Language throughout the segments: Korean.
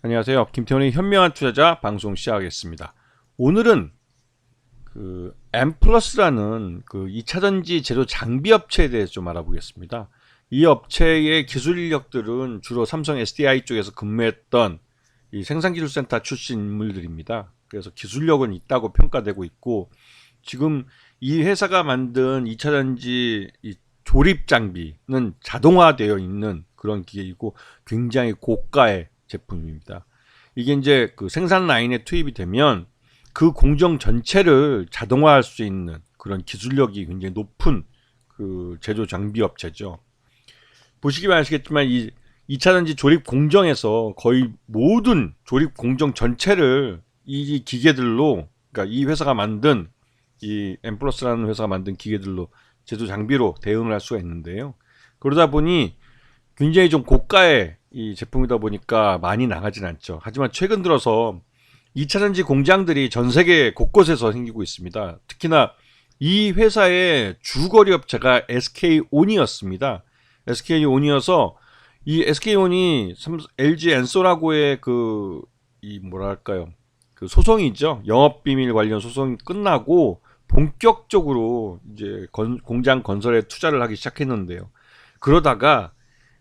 안녕하세요. 김태훈의 현명한 투자자 방송 시작하겠습니다. 오늘은 엠플러스라는 2차전지 제조 장비 업체에 대해서 좀 알아보겠습니다. 이 업체의 기술 인력들은 주로 삼성 SDI 쪽에서 근무했던 이 생산기술센터 출신 인물들입니다. 그래서 기술력은 있다고 평가되고 있고, 지금 이 회사가 만든 2차전지 조립 장비는 자동화되어 있는 그런 기계이고 굉장히 고가의 제품입니다. 이게 이제 그 생산 라인에 투입이 되면 그 공정 전체를 자동화할 수 있는 그런 기술력이 굉장히 높은 그 제조 장비 업체죠. 보시기만 아시겠지만 이 2차전지 조립 공정에서 거의 모든 조립 공정 전체를 이 기계들로, 그러니까 이 회사가 만든 이 엠플러스라는 회사가 만든 기계들로 제조 장비로 대응을 할 수가 있는데요. 그러다 보니 굉장히 좀 고가의 이 제품이다 보니까 많이 나가진 않죠. 하지만 최근 들어서 2차전지 공장들이 전 세계 곳곳에서 생기고 있습니다. 특히나 이 회사의 주거리 업체가 SK온이었습니다. SK온이어서 이 SK온이 LG 엔솔하고의 이 뭐랄까요, 그 소송이죠. 영업비밀 관련 소송이 끝나고 본격적으로 이제 공장 건설에 투자를 하기 시작했는데요. 그러다가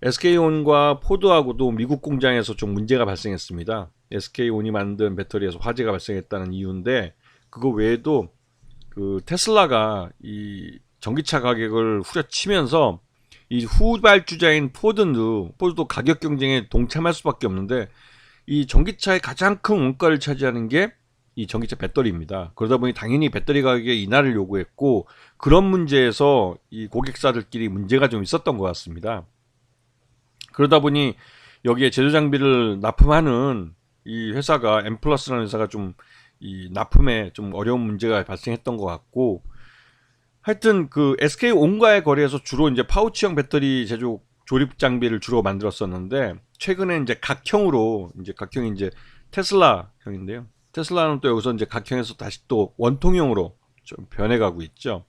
SK온과 포드하고도 미국 공장에서 좀 문제가 발생했습니다. SK온이 만든 배터리에서 화재가 발생했다는 이유인데, 그거 외에도 그 테슬라가 이 전기차 가격을 후려치면서 이 후발주자인 포드도 가격 경쟁에 동참할 수밖에 없는데, 이 전기차의 가장 큰 원가를 차지하는 게 이 전기차 배터리입니다. 그러다 보니 당연히 배터리 가격의 인하를 요구했고, 그런 문제에서 이 고객사들끼리 문제가 좀 있었던 것 같습니다. 그러다 보니 여기에 제조 장비를 납품하는 이 회사가 엠플러스라는 회사가 좀 이 납품에 좀 어려운 문제가 발생했던 것 같고, 하여튼 그 SK온과의 거래에서 주로 이제 파우치형 배터리 제조 조립 장비를 주로 만들었었는데, 최근에 이제 각형이 이제 테슬라형인데요. 테슬라는 또 여기서 이제 각형에서 다시 또 원통형으로 좀 변해가고 있죠.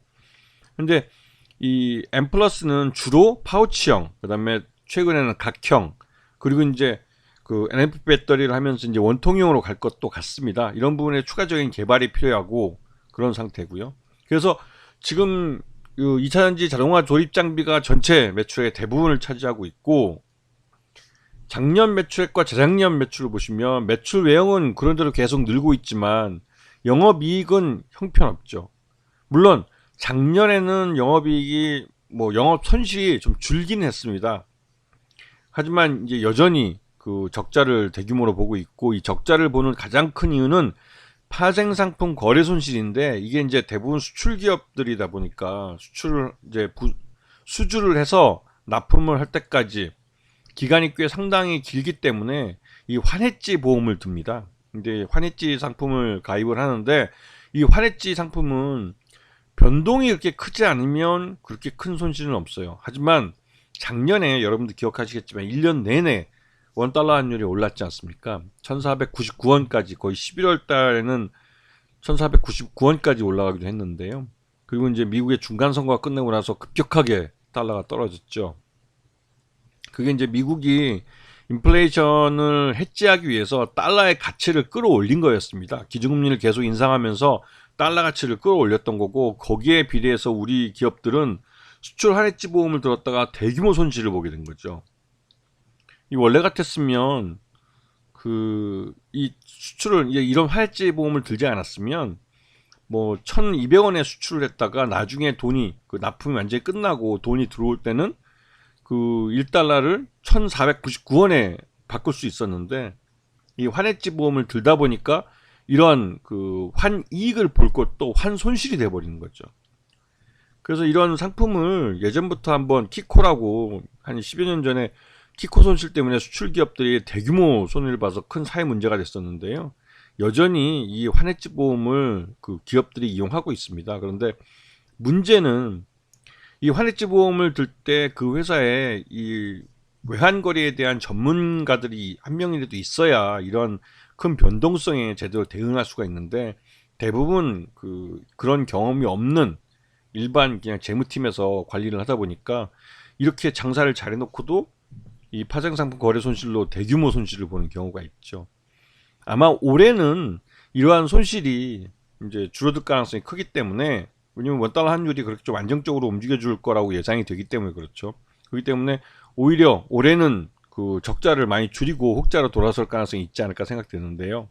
근데 이 엠플러스는 주로 파우치형, 그다음에 최근에는 각형, 그리고 이제 그 NMP 배터리를 하면서 이제 원통형으로 갈 것도 같습니다. 이런 부분에 추가적인 개발이 필요하고 그런 상태고요. 그래서 지금 2차전지 자동화 조립 장비가 전체 매출의 대부분을 차지하고 있고, 작년 매출액과 재작년 매출을 보시면 매출 외형은 그런대로 계속 늘고 있지만 영업이익은 형편없죠. 물론 작년에는 영업이익이 영업 손실이 좀 줄긴 했습니다. 하지만 이제 여전히 그 적자를 대규모로 보고 있고, 이 적자를 보는 가장 큰 이유는 파생상품 거래 손실인데, 이게 이제 대부분 수출 기업들이다 보니까 수출을 이제 수주를 해서 납품을 할 때까지 기간이 꽤 상당히 길기 때문에 이 환해지 보험을 듭니다. 근데 환해지 상품을 가입을 하는데, 이 환해지 상품은 변동이 그렇게 크지 않으면 그렇게 큰 손실은 없어요. 하지만 작년에 여러분들 기억하시겠지만 1년 내내 원달러 환율이 올랐지 않습니까? 1499원까지, 거의 11월 달에는 1499원까지 올라가기도 했는데요. 그리고 이제 미국의 중간 선거가 끝나고 나서 급격하게 달러가 떨어졌죠. 그게 이제 미국이 인플레이션을 해지하기 위해서 달러의 가치를 끌어올린 거였습니다. 기준금리를 계속 인상하면서 달러 가치를 끌어올렸던 거고, 거기에 비례해서 우리 기업들은 수출 환해지 보험을 들었다가 대규모 손실을 보게 된 거죠. 이 원래 같았으면 이 수출을 이런 환해지 보험을 들지 않았으면 1,200원에 수출을 했다가 나중에 돈이 납품이 완전히 끝나고 돈이 들어올 때는 그 1달러를 1,499원에 바꿀 수 있었는데, 이 환해지 보험을 들다 보니까 이러한 그 환이익을 볼 것도 환손실이 돼 버리는 거죠. 그래서 이런 상품을 예전부터 한번 키코라고, 한 10여 년 전에 키코 손실 때문에 수출 기업들이 대규모 손해를 봐서 큰 사회 문제가 됐었는데요. 여전히 이 환해지 보험을 그 기업들이 이용하고 있습니다. 그런데 문제는 이 환해지 보험을 들 때 그 회사에 이 외환거래에 대한 전문가들이 한 명이라도 있어야 이런 큰 변동성에 제대로 대응할 수가 있는데, 대부분 그런 경험이 없는 일반 그냥 재무팀에서 관리를 하다 보니까 이렇게 장사를 잘해놓고도 이 파생상품 거래 손실로 대규모 손실을 보는 경우가 있죠. 아마 올해는 이러한 손실이 이제 줄어들 가능성이 크기 때문에, 왜냐면 원달러 환율이 그렇게 좀 안정적으로 움직여줄 거라고 예상이 되기 때문에 그렇죠. 그렇기 때문에 오히려 올해는 그 적자를 많이 줄이고 흑자로 돌아설 가능성이 있지 않을까 생각되는데요.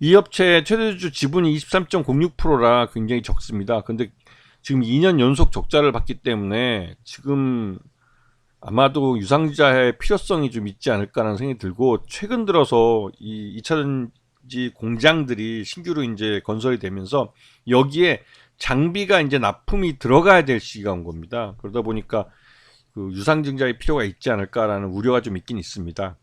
이 업체의 최대주 지분이 23.06%라 굉장히 적습니다. 근데 지금 2년 연속 적자를 봤기 때문에 지금 아마도 유상증자의 필요성이 좀 있지 않을까라는 생각이 들고, 최근 들어서 이 2차전지 공장들이 신규로 이제 건설이 되면서 여기에 장비가 이제 납품이 들어가야 될 시기가 온 겁니다. 그러다 보니까 그 유상증자의 필요가 있지 않을까라는 우려가 좀 있긴 있습니다.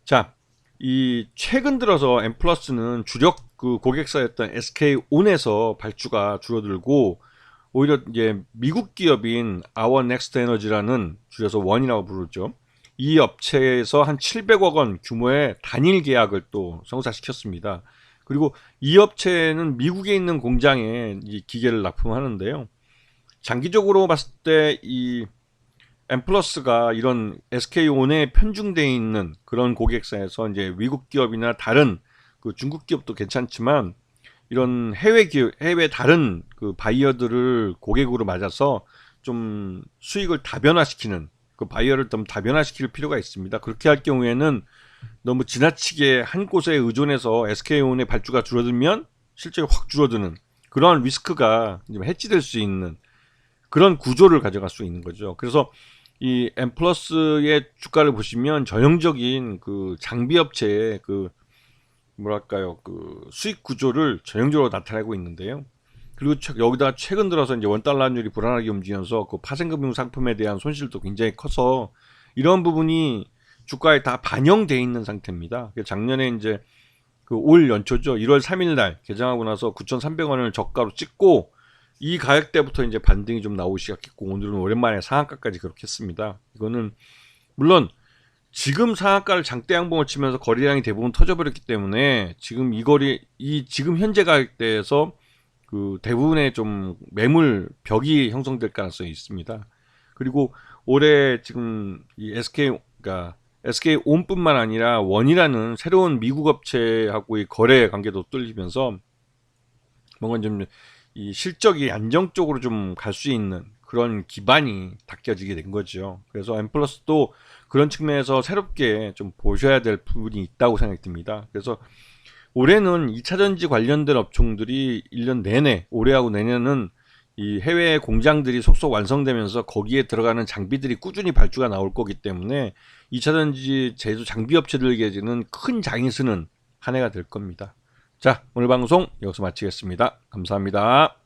자, 이 최근 들어서 엠플러스는 주력 그 고객사였던 SK온에서 발주가 줄어들고, 오히려 이제 미국 기업인 아워넥스트에너지라는, 줄여서 원이라고 부르죠, 이 업체에서 한 700억 원 규모의 단일 계약을 또 성사시켰습니다. 그리고 이 업체는 미국에 있는 공장에 이 기계를 납품하는데요. 장기적으로 봤을 때 이 엠플러스가 이런 SK온에 편중되어 있는 그런 고객사에서 이제 미국 기업이나 다른 그 중국 기업도 괜찮지만, 이런 해외 기업, 해외 다른 그 바이어들을 고객으로 맞아서 좀 수익을 다변화시키는, 그 바이어를 좀 다변화시킬 필요가 있습니다. 그렇게 할 경우에는 너무 지나치게 한 곳에 의존해서 SK온의 발주가 줄어들면 실제로 확 줄어드는 그러한 리스크가 해지될 수 있는 그런 구조를 가져갈 수 있는 거죠. 그래서 이 엠플러스의 주가를 보시면 전형적인 그 장비 업체의 그 뭐랄까요, 그 수익 구조를 전형적으로 나타내고 있는데요. 그리고 여기다 최근 들어서 이제 원달러 환율이 불안하게 움직이면서 그 파생금융 상품에 대한 손실도 굉장히 커서 이런 부분이 주가에 다 반영돼 있는 상태입니다. 작년에 이제 그 올 연초죠, 1월 3일 날 개장하고 나서 9,300원을 저가로 찍고 이 가격대부터 이제 반등이 좀 나오기 시작했고, 오늘은 오랜만에 상한가까지 그렇게 했습니다. 이거는 물론 지금 상한가를 장대 양봉을 치면서 거래량이 대부분 터져버렸기 때문에 지금 지금 현재 가격대에서 그 대부분의 좀 매물 벽이 형성될 가능성이 있습니다. 그리고 올해 지금 이 그러니까 SK온뿐만 아니라 원이라는 새로운 미국 업체하고의 거래 관계도 뚫리면서 뭔가 좀 이 실적이 안정적으로 좀 갈 수 있는 그런 기반이 닦여지게 된 거죠. 그래서 엠플러스도 그런 측면에서 새롭게 좀 보셔야 될 부분이 있다고 생각이 듭니다. 그래서 올해는 2차전지 관련된 업종들이 1년 내내, 올해하고 내년은 이 해외 공장들이 속속 완성되면서 거기에 들어가는 장비들이 꾸준히 발주가 나올 거기 때문에 2차전지 제조 장비 업체들에게는 큰 장이 서는 한 해가 될 겁니다. 자, 오늘 방송 여기서 마치겠습니다. 감사합니다.